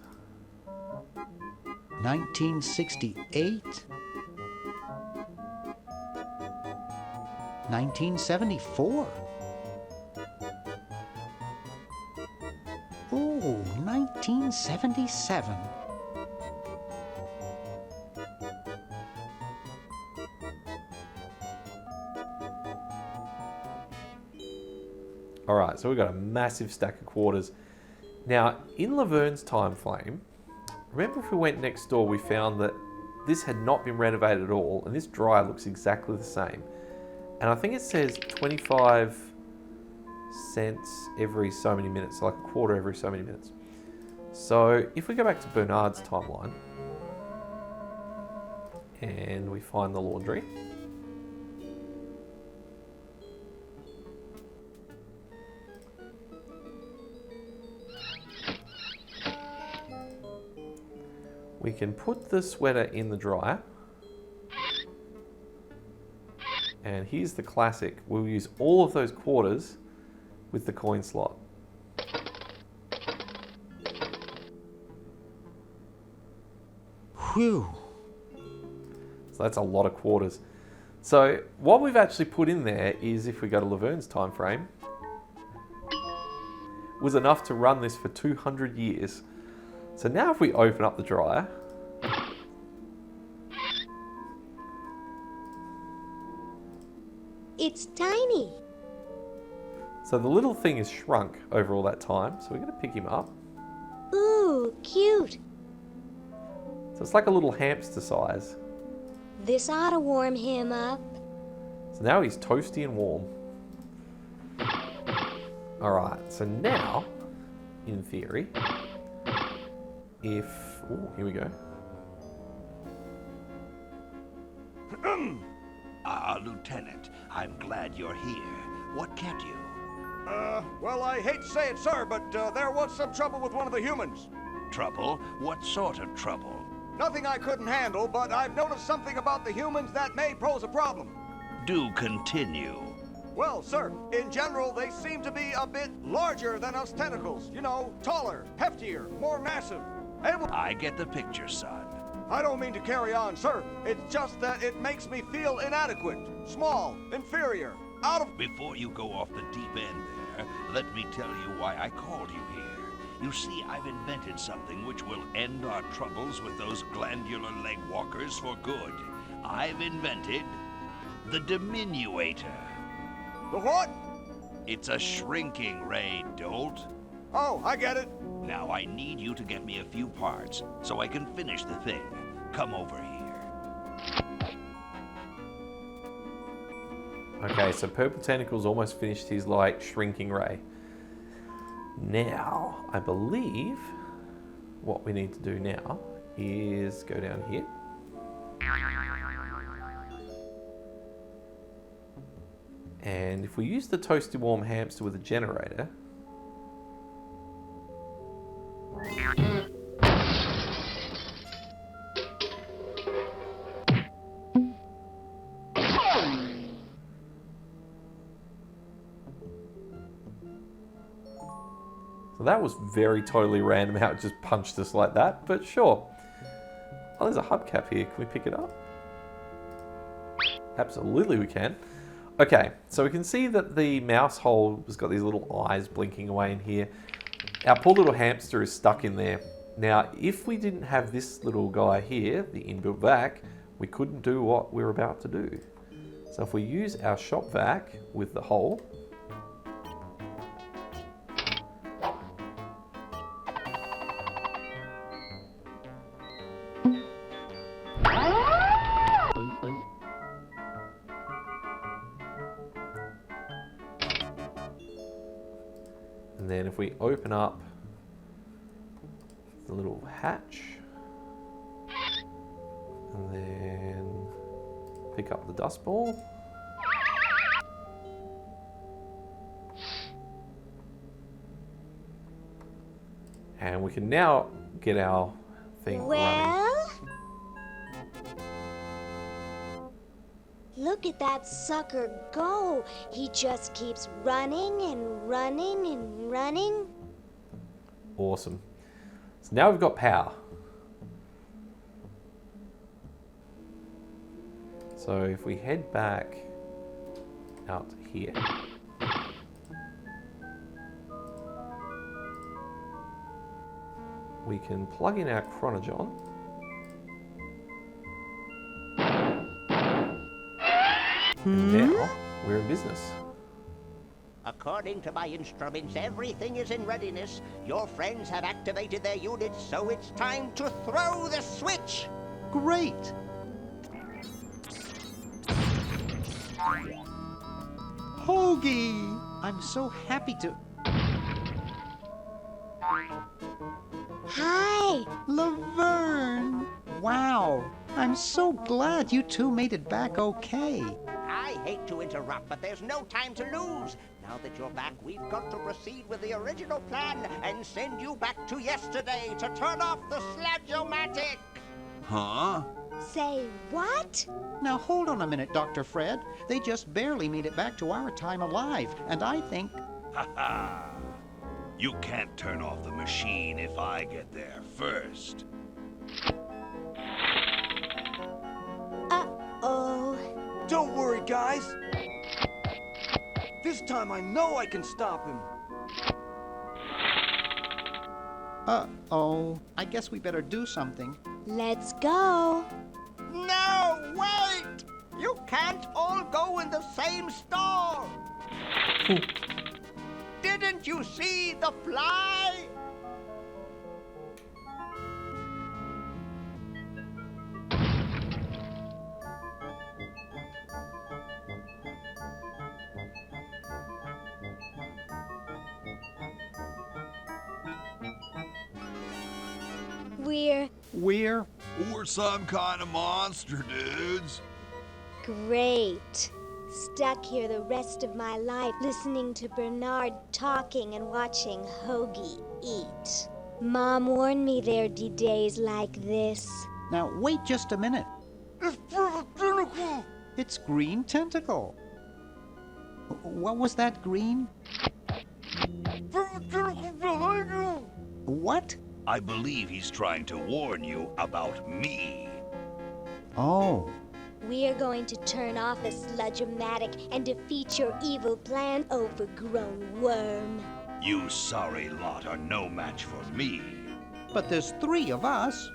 1968? 1974? Oh, 1977. Alright, so we've got a massive stack of quarters. Now, in Laverne's time frame, remember if we went next door, we found that this had not been renovated at all, and this dryer looks exactly the same. And I think it says 25 cents every so many minutes, so like a quarter every so many minutes. So if we go back to Bernard's timeline, and we find the laundry, we can put the sweater in the dryer. And here's the classic. We'll use all of those quarters with the coin slot. Whew. So that's a lot of quarters. So what we've actually put in there is, if we go to Laverne's time frame, was enough to run this for 200 years. So now if we open up the dryer, It's tiny. so the little thing is shrunk over all that time. So we're going to pick him up. Ooh, cute. So it's like a little hamster size. This ought to warm him up. So now he's toasty and warm. Alright, so now, in theory, if... Oh, here we go. Lieutenant, I'm glad you're here. What kept you? Well, I hate to say it, sir, but there was some trouble with one of the humans. Trouble? What sort of trouble? Nothing I couldn't handle, but I've noticed something about the humans that may pose a problem. Do continue. Well, sir, in general, they seem to be a bit larger than us tentacles. You know, taller, heftier, more massive. I get the picture, son. I don't mean to carry on, sir. It's just that it makes me feel inadequate, small, inferior, out of... Before you go off the deep end there, let me tell you why I called you here. You see, I've invented something which will end our troubles with those glandular leg walkers for good. I've invented the diminuator. The what? It's a shrinking ray, Dolt. Oh, I get it. Now I need you to get me a few parts so I can finish the thing. Come over here. Okay, so Purple Tentacle's almost finished his light shrinking ray. Now, I believe what we need to do now is go down here. And if we use the toasty warm hamster with a generator, so that was very totally random how it just punched us like that, but sure. Oh, there's a hubcap here. Can we pick it up? Absolutely we can. Okay, so we can see that the mouse hole has got these little eyes blinking away in here. Our poor little hamster is stuck in there. Now, if we didn't have this little guy here, the inbuilt vac, we couldn't do what we're about to do. So if we use our shop vac with the hole, and then if we open up the little hatch and then pick up the dust ball, and we can now get our thing running. Look at that sucker go. He just keeps running and running and running. Awesome. So now we've got power. So if we head back out here, we can plug in our chronojohn. And now we're in business. According to my instruments, everything is in readiness. Your friends have activated their units, so it's time to throw the switch. Great! Hoagie! I'm so happy to... Hi! Laverne! Wow! I'm so glad you two made it back okay. I hate to interrupt, but there's no time to lose. Now that you're back, we've got to proceed with the original plan and send you back to yesterday to turn off the sludge-o-matic. Huh? Say what? Now hold on a minute, Dr. Fred. They just barely made it back to our time alive, and I think... Ha ha! You can't turn off the machine if I get there first. Uh-oh. Don't worry, guys. This time I know I can stop him. Uh-oh. I guess we better do something. Let's go. No, wait! You can't all go in the same stall. Didn't you see the fly? We're some kind of monster, dudes. Great. Stuck here the rest of my life listening to Bernard talking and watching Hoagie eat. Mom warned me there'd be days like this. Now, wait just a minute. It's Purple Tentacle! It's Green Tentacle. What was that, Green? Purple Tentacle behind you! What? I believe he's trying to warn you about me. Oh. We're going to turn off the sludge-o-matic and defeat your evil plan, overgrown worm. You sorry lot are no match for me. But there's 3 of us.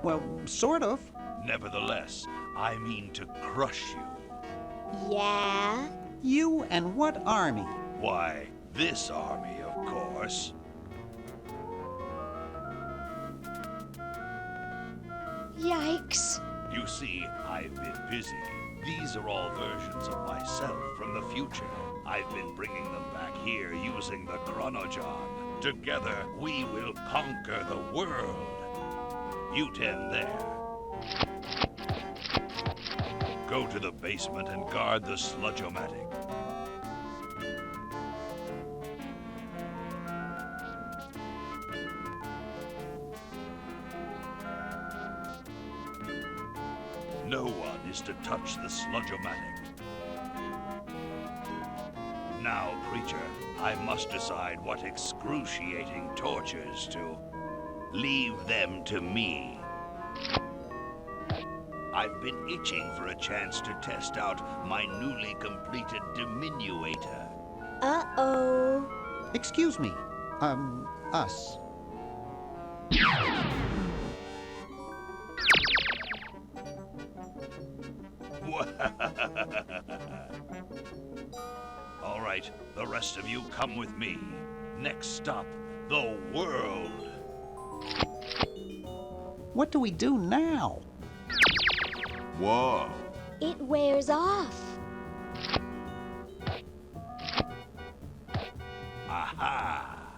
Well, sort of. Nevertheless, I mean to crush you. Yeah? You and what army? Why, this army, of course. Yikes. You see, I've been busy. These are all versions of myself from the future. I've been bringing them back here using the chronojohn. Together, we will conquer the world. You 10 there. Go to the basement and guard the sludge-o-matic. No one is to touch the sludge-o-matic. Now, creature, I must decide what excruciating tortures to leave them to me. I've been itching for a chance to test out my newly completed diminuator. Uh-oh. Excuse me. Us. All right, the rest of you come with me. Next stop, the world. What do we do now? Whoa. It wears off. Aha!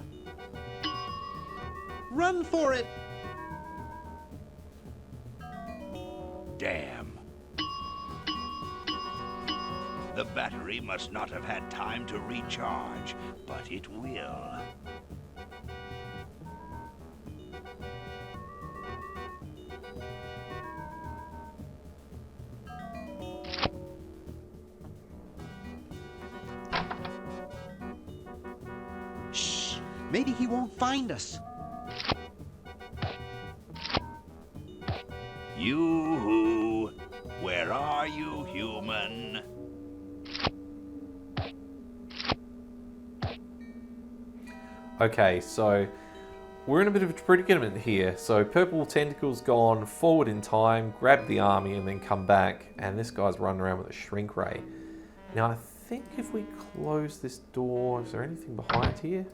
Run for it! Damn. The battery must not have had time to recharge, but it will. Shh! Maybe he won't find us. Yoo-hoo! Where are you, human? Okay, so we're in a bit of a predicament here. So Purple Tentacle's gone forward in time, grabbed the army, and then come back. And this guy's running around with a shrink ray. Now, I think if we close this door, is there anything behind here?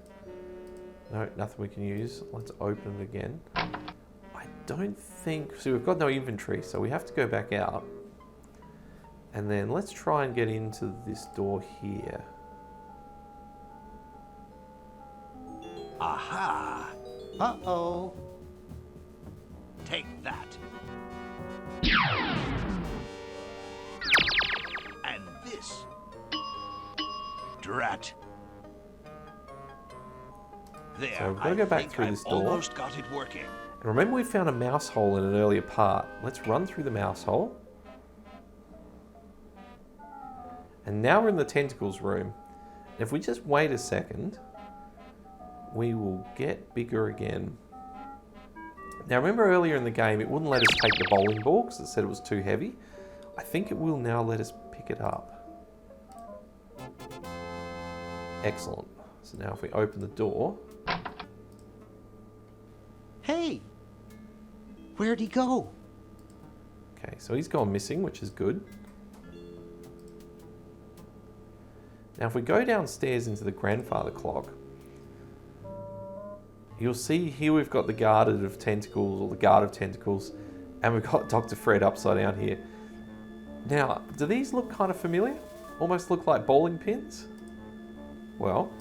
No, nothing we can use. Let's open it again. I don't think... So we've got no inventory, so we have to go back out. And then let's try and get into this door here. Aha! Uh-oh. Take that. And this. Drat. There, So we've got to go back through this door. Almost got it working. And remember we found a mouse hole in an earlier part. Let's run through the mouse hole. And now we're in the tentacles room. If we just wait a second, we will get bigger again. Now remember earlier in the game it wouldn't let us take the bowling ball because it said it was too heavy. I think it will now let us pick it up. Excellent. So now if we open the door. Hey! Where'd he go? Okay, so he's gone missing, which is good. Now if we go downstairs into the grandfather clock, you'll see here we've got the guarded of tentacles, or the guard of tentacles, and we've got Dr. Fred upside down here. Now, do these look kind of familiar? Almost look like bowling pins? Well,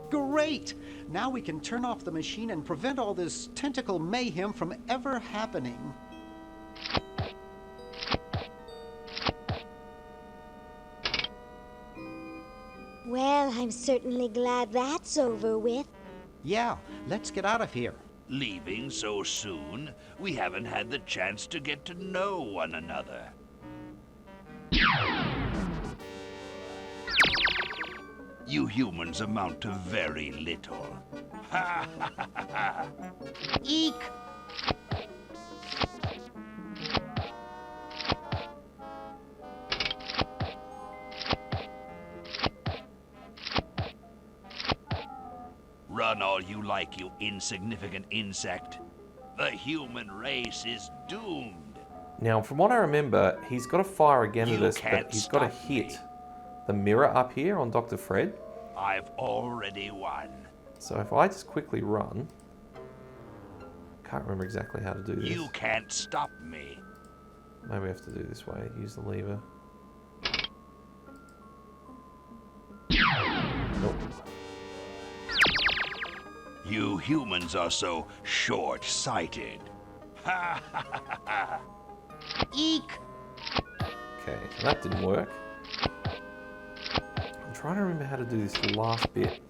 Great! Now we can turn off the machine and prevent all this tentacle mayhem from ever happening. Well, I'm certainly glad that's over with. Yeah, let's get out of here. Leaving so soon? We haven't had the chance to get to know one another. You humans amount to very little. Ha ha ha ha! Eek! like, you insignificant insect? The human race is doomed. Now, from what I remember, he's got to fire again at us, but he's got to hit the mirror up here on Dr. Fred. I've already won. So if I just quickly run... Can't remember exactly how to do this. You can't stop me. Maybe I have to do it this way. Use the lever. Nope. You humans are so short-sighted. Ha ha ha ha! Eek! Okay, so that didn't work. I'm trying to remember how to do this last bit.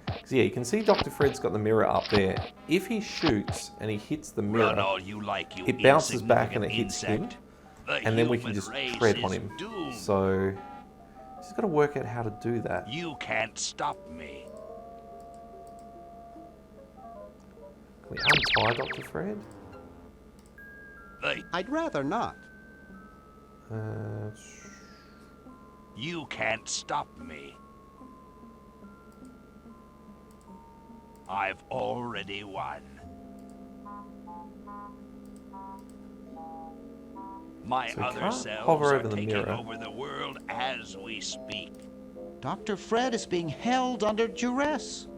Because yeah, you can see Dr. Fred's got the mirror up there. If he shoots and he hits the mirror, Run all you like, you it bounces back and it insignificant hits him. insect. And then we can just tread on him. Doomed. So, just got to work out how to do that. You can't stop me. Can we untie Dr. Fred? I'd rather not. You can't stop me. I've already won. My So we other can't cells hover are over the taking mirror. over the world as we speak. Dr. Fred is being held under duress.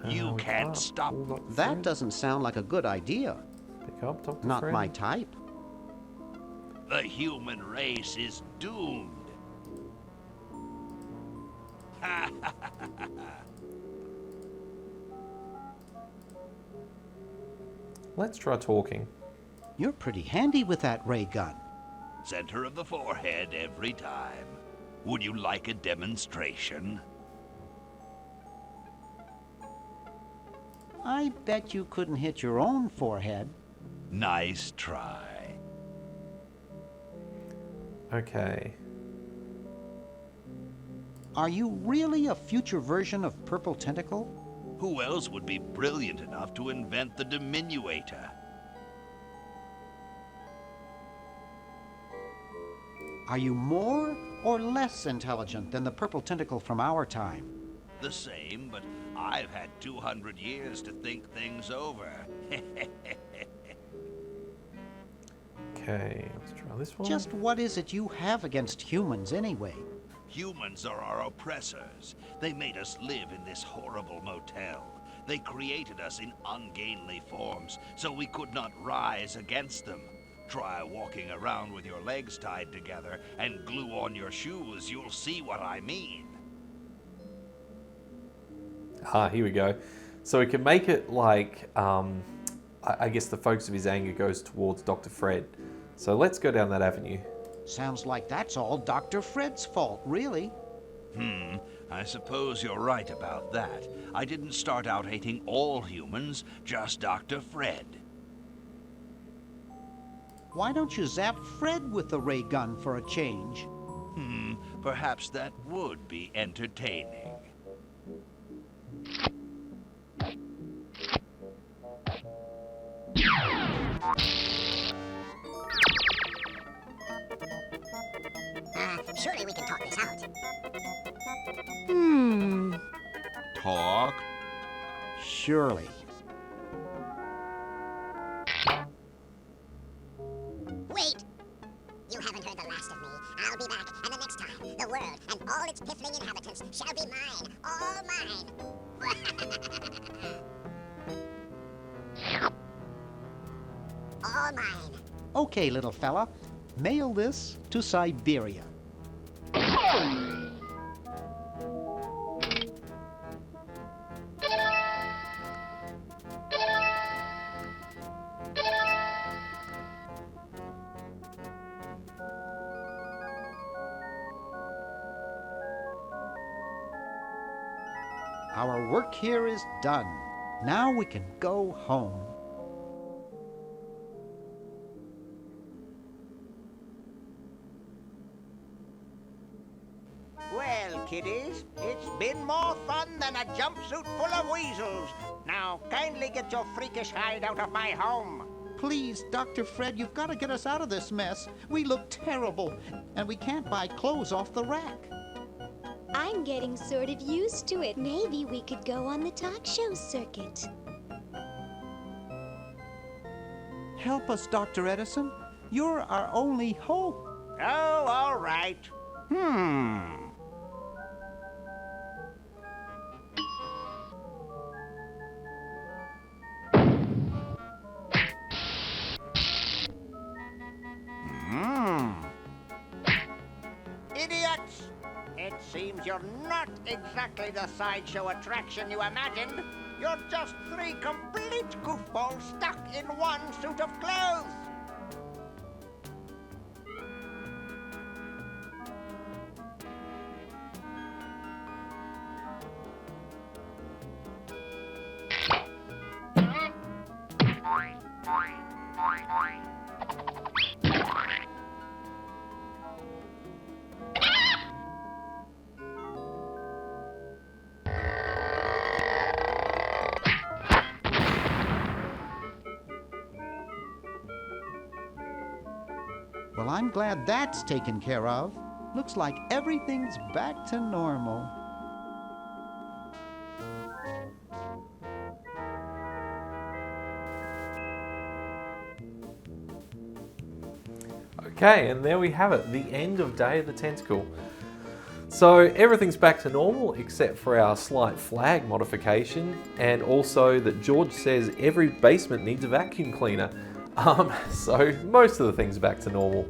You we can't stop. pull Dr. That Fred. doesn't sound like a good idea. Pick up Dr. Not Fred. my type. The human race is doomed. Ha ha ha ha ha. Let's try talking. You're pretty handy with that ray gun. Center of the forehead every time. Would you like a demonstration? I bet you couldn't hit your own forehead. Nice try. Okay. Are you really a future version of Purple Tentacle? Who else would be brilliant enough to invent the diminuator? Are you more or less intelligent than the Purple Tentacle from our time? The same, but I've had 200 years to think things over. Okay, let's try this one. Just what is it you have against humans anyway? Humans are our oppressors. They made us live in this horrible motel. They created us in ungainly forms, so we could not rise against them. Try walking around with your legs tied together and glue on your shoes. You'll see what I mean. Ah, here we go. So we can make it like, I guess the focus of his anger goes towards Dr. Fred. So let's go down that avenue. Sounds like that's all Dr. Fred's fault, really. I suppose you're right about that. I didn't start out hating all humans, just Dr. Fred. Why don't you zap Fred with the ray gun for a change? Perhaps that would be entertaining. Surely we can talk this out. Talk? Surely. Wait! You haven't heard the last of me. I'll be back, and the next time, the world and all its piffling inhabitants shall be mine. All mine. All mine. Okay, little fella. Mail this to Siberia. Our work here is done. Now we can go home. Well, kiddies, it's been more fun than a jumpsuit full of weasels. Now, kindly get your freakish hide out of my home. Please, Dr. Fred, you've got to get us out of this mess. We look terrible, and we can't buy clothes off the rack. I'm getting sort of used to it. Maybe we could go on the talk show circuit. Help us, Dr. Edison. You're our only hope. Oh, all right. Idiots! It seems you're not exactly the sideshow attraction you imagined. You're just three complete goofballs stuck in one suit of clothes. Well, I'm glad that's taken care of. Looks like everything's back to normal. Okay, and there we have it, the end of Day of the Tentacle. So everything's back to normal except for our slight flag modification, and also that George says every basement needs a vacuum cleaner. So most of the things are back to normal.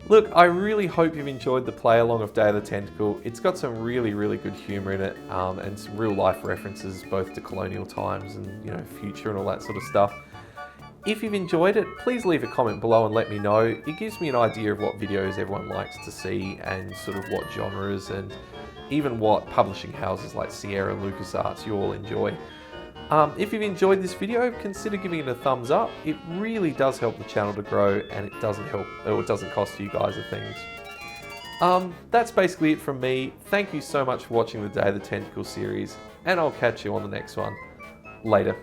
Look, I really hope you've enjoyed the play along of Day of the Tentacle. It's got some really good humour in it, and some real life references both to colonial times and future and all that sort of stuff. If you've enjoyed it, please leave a comment below and let me know. It gives me an idea of what videos everyone likes to see and sort of what genres and even what publishing houses like Sierra and LucasArts you all enjoy. If you've enjoyed this video, consider giving it a thumbs up. It really does help the channel to grow, and it doesn't cost you guys a thing. That's basically it from me. Thank you so much for watching the Day of the Tentacle series, and I'll catch you on the next one. Later.